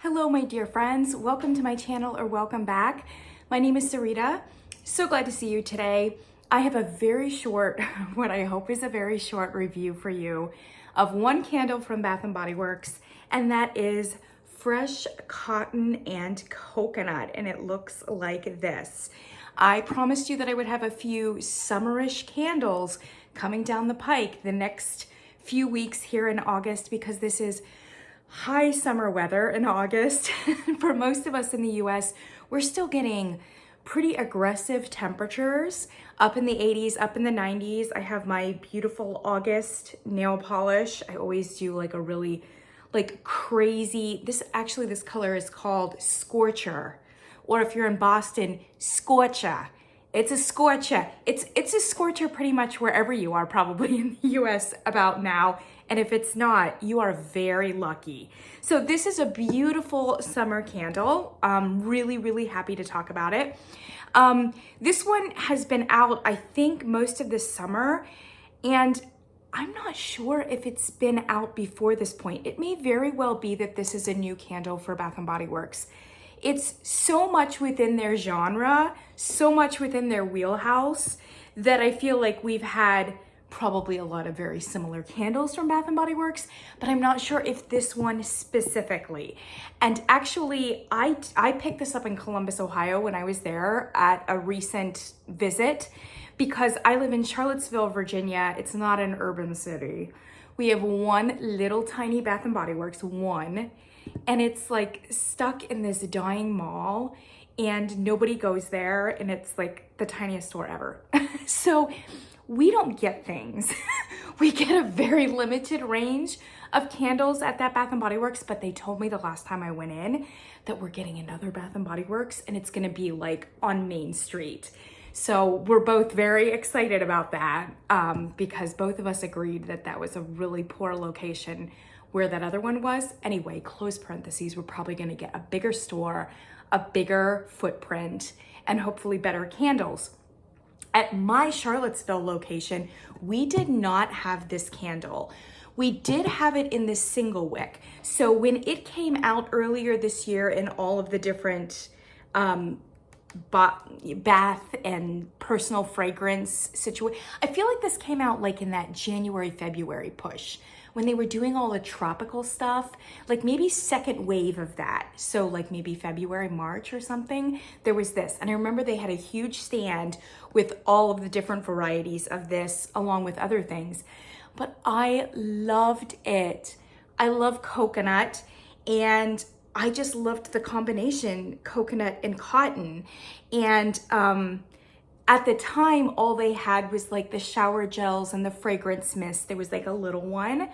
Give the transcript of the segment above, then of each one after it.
Hello, my dear friends. Welcome to my channel or welcome back. My name is Sarita. So glad to see you today. I have a very short, what I hope is a very short review for you of one candle from Bath & Body Works, and that is Fresh Cotton and Coconut, and it looks like this. I promised you that I would have a few summerish candles coming down the pike the next few weeks here in August, because this is high summer weather in August. For most of us in the US, we're still getting pretty aggressive temperatures, up in the 80s, up in the 90s. I have my beautiful August nail polish. I always do like a really crazy, this color is called Scorcher. Or if you're in Boston, Scorcher. It's a scorcher. It's a scorcher pretty much wherever you are probably in the US about now. And if it's not, you are very lucky. So this is a beautiful summer candle. I'm really happy to talk about it. This one has been out, I think, most of the summer, and I'm not sure if it's been out before this point. It may very well be that this is a new candle for Bath & Body Works. It's so much within their genre, so much within their wheelhouse, that I feel like we've had probably a lot of very similar candles from Bath & Body Works, but I'm not sure if this one specifically. And actually, I picked this up in Columbus, Ohio when I was there at a recent visit, because I live in Charlottesville, Virginia. It's not an urban city. We have one little tiny Bath & Body Works, one, and it's like stuck in this dying mall and nobody goes there, and it's like the tiniest store ever. So we don't get things. We get a very limited range of candles at that Bath & Body Works, but they told me the last time I went in that we're getting another Bath & Body Works, and it's gonna be like on Main Street. So we're both very excited about that, because both of us agreed that that was a really poor location where that other one was. Anyway, close parentheses, we're probably gonna get a bigger store, a bigger footprint, and hopefully better candles. At my Charlottesville location, we did not have this candle. We did have it in this single wick. So when it came out earlier this year in all of the different bath and personal fragrance situation, I feel like this came out like in that January, February push, when they were doing all the tropical stuff, like maybe second wave of that. So like maybe February, March or something, there was this. And I remember they had a huge stand with all of the different varieties of this, along with other things. But I loved it. I love coconut, and I just loved the combination coconut and cotton. And at the time, all they had was like the shower gels and the fragrance mist. There was like a little one.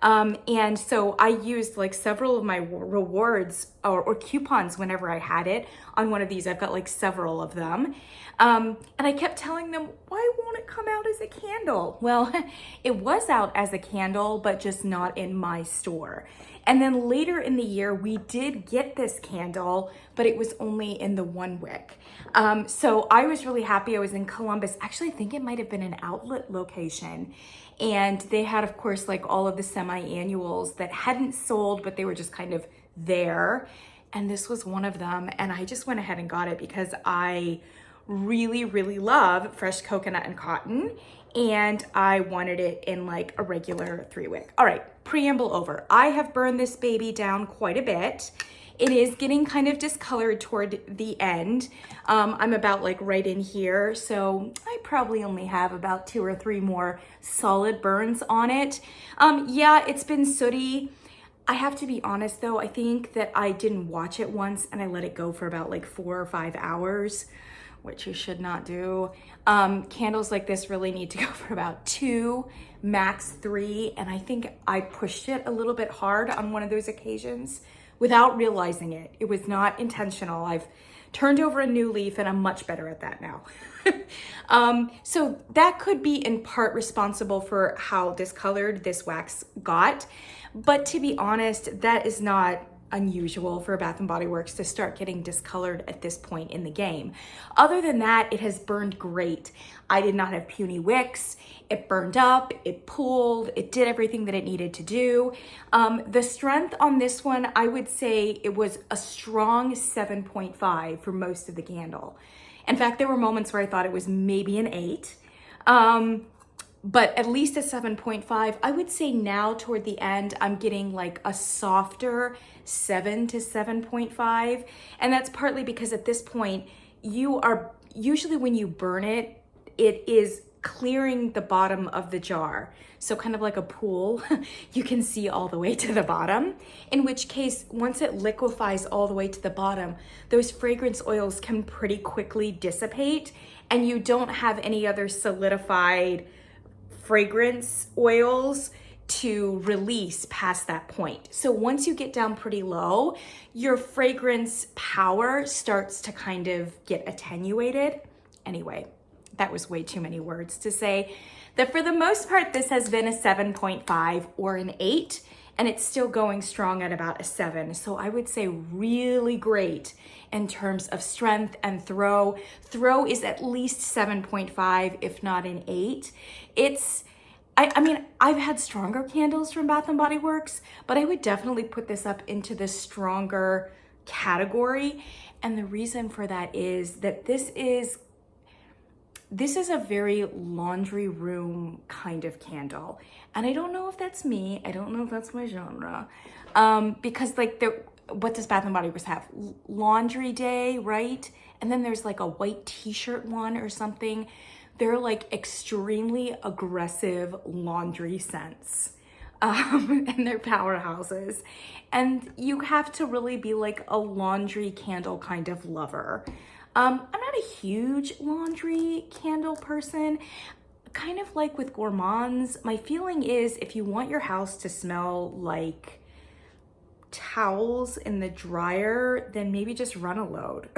And so I used like several of my rewards or coupons whenever I had it on one of these. I've got like several of them. And I kept telling them, why won't it come out as a candle? Well, it was out as a candle, but just not in my store. And then later in the year, we did get this candle, but it was only in the one wick. So I was really happy. I was in Columbus. Actually, I think it might have been an outlet location. And they had, of course, like all of the semi-annuals that hadn't sold, but they were just kind of there. And this was one of them. And I just went ahead and got it because I really love fresh coconut and cotton. And I wanted it in like a regular 3-wick. All right, preamble over. I have burned this baby down quite a bit. It is getting kind of discolored toward the end. I'm about like right in here. So I probably only have about 2 or 3 more solid burns on it. Yeah, it's been sooty. I have to be honest though, I think that I didn't watch it once and I let it go for about like 4 or 5 hours, which you should not do. Candles like this really need to go for about 2, max 3. And I think I pushed it a little bit hard on one of those occasions without realizing it. It was not intentional. I've turned over a new leaf and I'm much better at that now. So that could be in part responsible for how discolored this wax got. But to be honest, that is not unusual for Bath & Body Works to start getting discolored at this point in the game. Other than that, it has burned great. I did not have puny wicks. It burned up, it pulled, it did everything that it needed to do. The strength on this one, I would say it was a strong 7.5 for most of the candle. In fact, there were moments where I thought it was maybe an 8. But at least a 7.5. I would say now toward the end, I'm getting like a softer 7 to 7.5. And that's partly because at this point, you are usually when you burn it, it is clearing the bottom of the jar. So kind of like a pool, you can see all the way to the bottom, in which case, once it liquefies all the way to the bottom, those fragrance oils can pretty quickly dissipate, and you don't have any other solidified fragrance oils to release past that point. So once you get down pretty low, your fragrance power starts to kind of get attenuated. Anyway, that was way too many words to say that for the most part, this has been a 7.5 or an 8, and it's still going strong at about a 7. So I would say really great in terms of strength and throw. Throw is at least 7.5, if not an 8. I mean, I've had stronger candles from Bath & Body Works, but I would definitely put this up into the stronger category. And the reason for that is that this is a very laundry room kind of candle. And I don't know if that's me. I don't know if that's my genre. Because like what does Bath & Body Works have? Laundry day, right? And then there's like a white t-shirt one or something. They're like extremely aggressive laundry scents. And they're powerhouses. And you have to really be like a laundry candle kind of lover. I'm not a huge laundry candle person. Kind of like with gourmands, my feeling is if you want your house to smell like towels in the dryer, then maybe just run a load.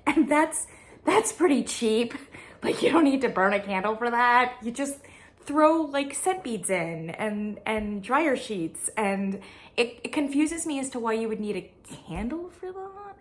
And that's pretty cheap. Like you don't need to burn a candle for that. You just throw like scent beads in and dryer sheets, and it confuses me as to why you would need a candle for that.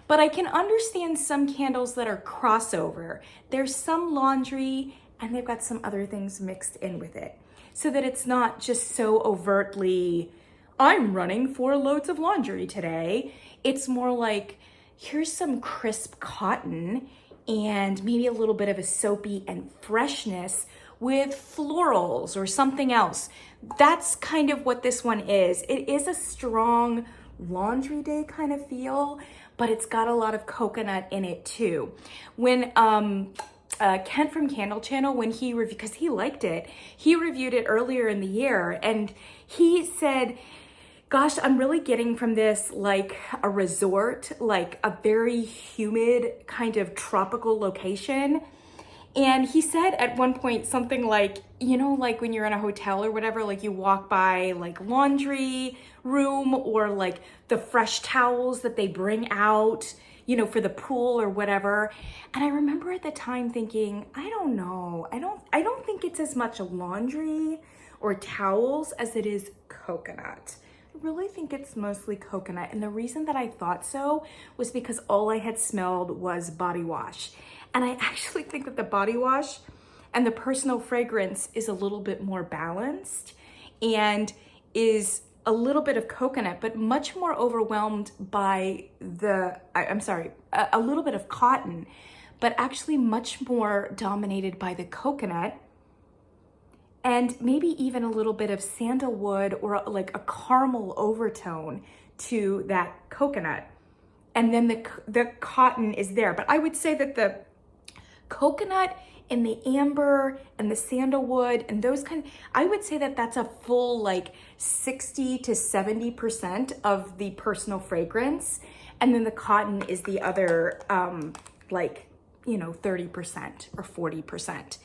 But I can understand some candles that are crossover. There's some laundry and they've got some other things mixed in with it, so that it's not just so overtly, I'm running 4 loads of laundry today. It's more like, here's some crisp cotton and maybe a little bit of a soapy and freshness with florals or something else. That's kind of what this one is. It is a strong laundry day kind of feel, but it's got a lot of coconut in it too. When Kent from Candle Channel, when he reviewed, because he liked it, he reviewed it earlier in the year, and he said, gosh, I'm really getting from this like a resort, like a very humid kind of tropical location. And he said at one point something like, you know, like when you're in a hotel or whatever, like you walk by like laundry room or like the fresh towels that they bring out, you know, for the pool or whatever. And I remember at the time thinking, I don't know. I don't think it's as much laundry or towels as it is coconut. I really think it's mostly coconut. And the reason that I thought so was because all I had smelled was body wash. And I actually think that the body wash and the personal fragrance is a little bit more balanced and is a little bit of coconut, but much more overwhelmed by a little bit of cotton, but actually much more dominated by the coconut, and maybe even a little bit of sandalwood or like a caramel overtone to that coconut. And then the cotton is there. But I would say that the coconut and the amber and the sandalwood and those I would say that that's a full like 60 to 70% of the personal fragrance. And then the cotton is the other 30% or 40%.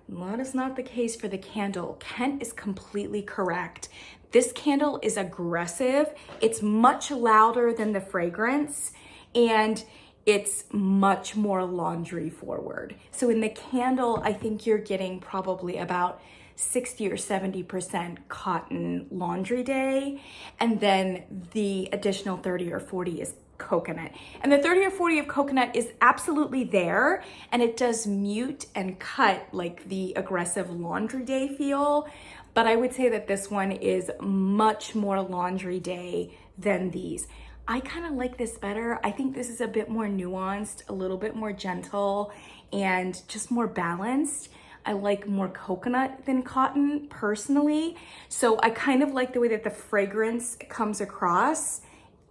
That is not the case for the candle. Kent is completely correct. This candle is aggressive. It's much louder than the fragrance, and it's much more laundry forward. So in the candle, I think you're getting probably about 60 or 70% cotton laundry day, and then the additional 30 or 40 is coconut. And the 30 or 40 of coconut is absolutely there, and it does mute and cut like the aggressive laundry day feel. But I would say that this one is much more laundry day than these. I kind of like this better. I think this is a bit more nuanced, a little bit more gentle, and just more balanced. I like more coconut than cotton personally. So I kind of like the way that the fragrance comes across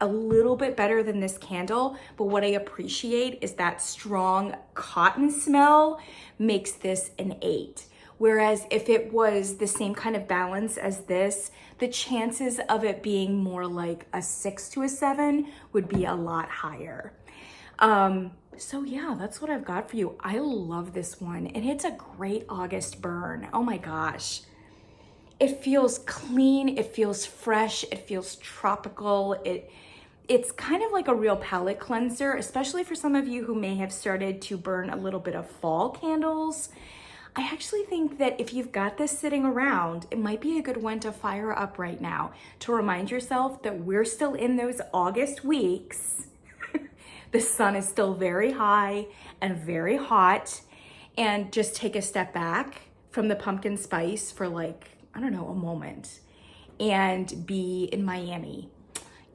a little bit better than this candle. But what I appreciate is that strong cotton smell makes this an 8. Whereas if it was the same kind of balance as this, the chances of it being more like a 6 to a 7 would be a lot higher. So yeah, that's what I've got for you. I love this one, and it's a great August burn. Oh my gosh. It feels clean, it feels fresh, it feels tropical. It's kind of like a real palette cleanser, especially for some of you who may have started to burn a little bit of fall candles. I actually think that if you've got this sitting around, it might be a good one to fire up right now to remind yourself that we're still in those August weeks. The sun is still very high and very hot, and just take a step back from the pumpkin spice for like, I don't know, a moment, and be in Miami,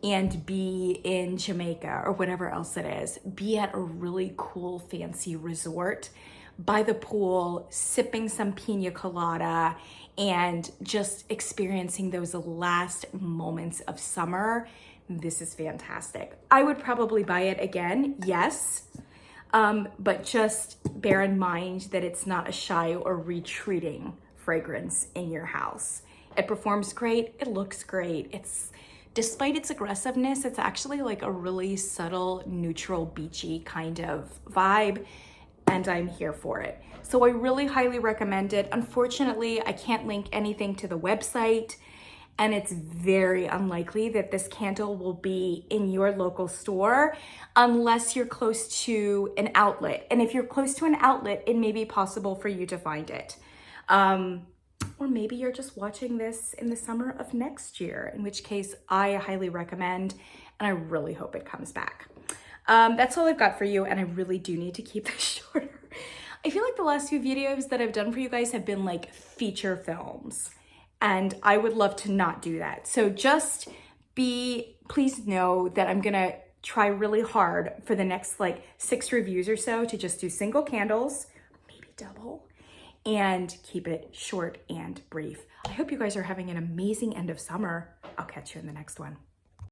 and be in Jamaica, or whatever else it is. Be at a really cool, fancy resort by the pool, sipping some pina colada, and just experiencing those last moments of summer. This is fantastic. I would probably buy it again, yes, but just bear in mind that it's not a shy or retreating fragrance in your house. It performs great, it looks great. Despite its aggressiveness, it's actually like a really subtle, neutral, beachy kind of vibe, and I'm here for it. So I really highly recommend it. Unfortunately, I can't link anything to the website, and it's very unlikely that this candle will be in your local store unless you're close to an outlet. And if you're close to an outlet, it may be possible for you to find it. Or maybe you're just watching this in the summer of next year, in which case I highly recommend, and I really hope it comes back. That's all I've got for you, and I really do need to keep this shorter. I feel like the last few videos that I've done for you guys have been like feature films, and I would love to not do that. So just please know that I'm gonna try really hard for the next like 6 reviews or so to just do single candles, maybe double, and keep it short and brief. I hope you guys are having an amazing end of summer. I'll catch you in the next one.